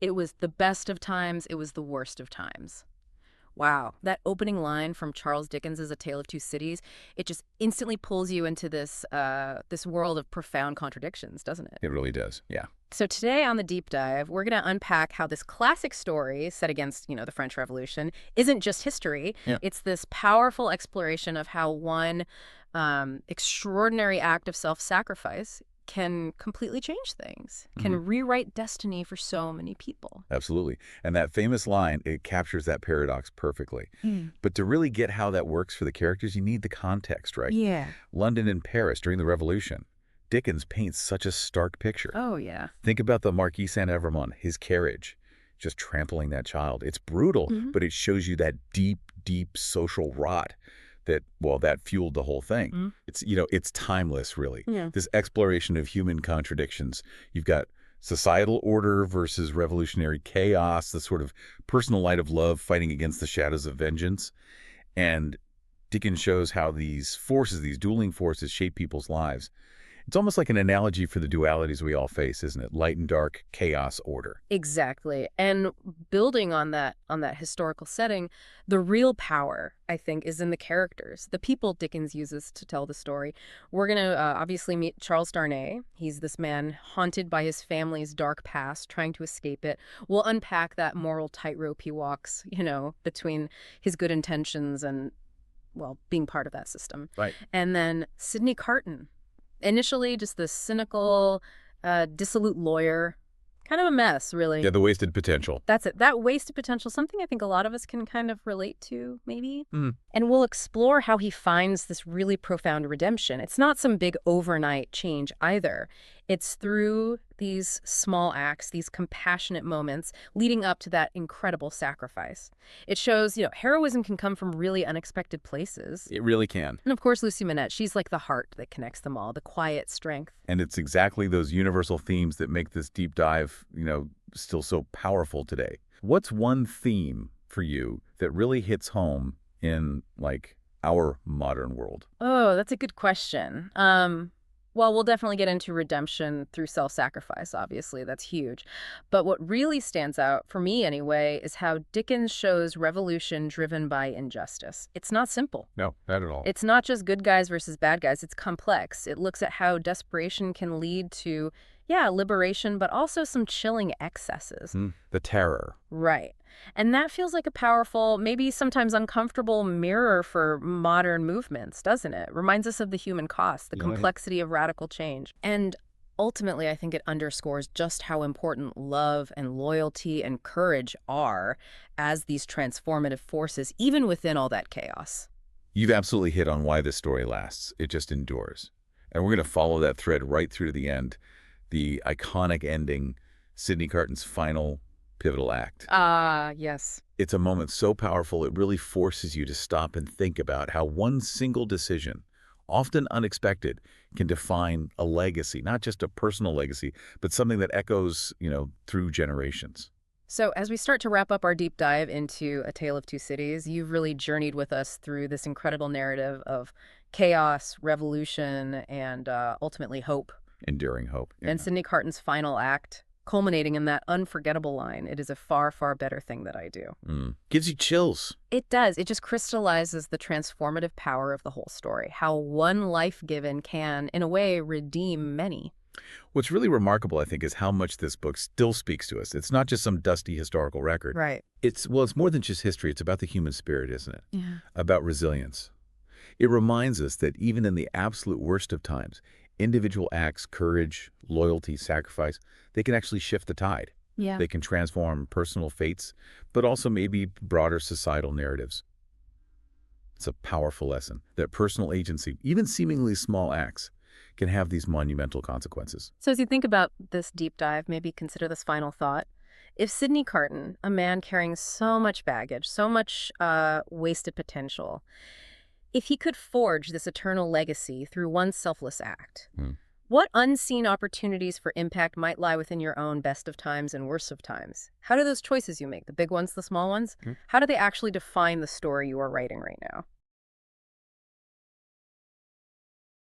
It was the best of times, it was the worst of times. Wow, that opening line from Charles Dickens' A Tale of Two Cities, it just instantly pulls you into this world of profound contradictions, doesn't it? It really does, yeah. So today on the deep dive, we're going to unpack how this classic story set against, the French Revolution isn't just history. Yeah. It's this powerful exploration of how one extraordinary act of self-sacrifice can completely change things, can rewrite destiny for so many people. Absolutely. And that famous line, it captures that paradox perfectly. But to really get how that works for the characters, you need the context, right? Yeah. London and Paris during the Revolution. Dickens paints such a stark picture. Oh, yeah. Think about the Marquis Saint-Evremont, his carriage, just trampling that child. It's brutal, but it shows you that deep, deep social rot that fueled the whole thing. It's timeless, really. Yeah. This exploration of human contradictions. You've got societal order versus revolutionary chaos, the sort of personal light of love fighting against the shadows of vengeance. And Dickens shows how these forces, these dueling forces, shape people's lives. It's almost like an analogy for the dualities we all face, isn't it? Light and dark, chaos, order. Exactly. And building on that historical setting, the real power, I think, is in the characters, the people Dickens uses to tell the story. We're going to obviously meet Charles Darnay. He's this man haunted by his family's dark past, trying to escape it. We'll unpack that moral tightrope he walks, between his good intentions and, well, being part of that system. Right. And then Sidney Carton. Initially, just this cynical, dissolute lawyer. Kind of a mess, really. Yeah, the wasted potential. That's it. That wasted potential, something I think a lot of us can kind of relate to, maybe. And we'll explore how he finds this really profound redemption. It's not some big overnight change either. It's through these small acts, these compassionate moments leading up to that incredible sacrifice. It shows, heroism can come from really unexpected places. It really can. And of course, Lucy Manette, she's like the heart that connects them all, the quiet strength. And it's exactly those universal themes that make this deep dive, still so powerful today. What's one theme for you that really hits home in, our modern world? Oh, that's a good question. Well, we'll definitely get into redemption through self-sacrifice, obviously. That's huge. But what really stands out, for me anyway, is how Dickens shows revolution driven by injustice. It's not simple. No, not at all. It's not just good guys versus bad guys. It's complex. It looks at how desperation can lead to, liberation, but also some chilling excesses. The terror. Right. And that feels like a powerful, maybe sometimes uncomfortable mirror for modern movements, doesn't it? Reminds us of the human cost, the complexity of radical change. And ultimately, I think it underscores just how important love and loyalty and courage are as these transformative forces, even within all that chaos. You've absolutely hit on why this story lasts. It just endures. And we're going to follow that thread right through to the end. The iconic ending, Sidney Carton's final pivotal act. Yes. It's a moment so powerful it really forces you to stop and think about how one single decision, often unexpected, can define a legacy, not just a personal legacy, but something that echoes, through generations. So as we start to wrap up our deep dive into A Tale of Two Cities, you've really journeyed with us through this incredible narrative of chaos, revolution, and ultimately hope. Enduring hope. Yeah. And Sidney Carton's final act, culminating in that unforgettable line, "It is a far, far better thing that I do." Gives you chills. It does. It just crystallizes the transformative power of the whole story, how one life given can, in a way, redeem many. What's really remarkable, I think, is how much this book still speaks to us. It's not just some dusty historical record. Right. It's more than just history. It's about the human spirit, isn't it? Yeah. About resilience. It reminds us that even in the absolute worst of times, individual acts, courage, loyalty, sacrifice, they can actually shift the tide. Yeah. They can transform personal fates, but also maybe broader societal narratives. It's a powerful lesson that personal agency, even seemingly small acts, can have these monumental consequences. So as you think about this deep dive, maybe consider this final thought. If Sidney Carton, a man carrying so much baggage, so much wasted potential, if he could forge this eternal legacy through one selfless act, what unseen opportunities for impact might lie within your own best of times and worst of times? How do those choices you make, the big ones, the small ones, how do they actually define the story you are writing right now?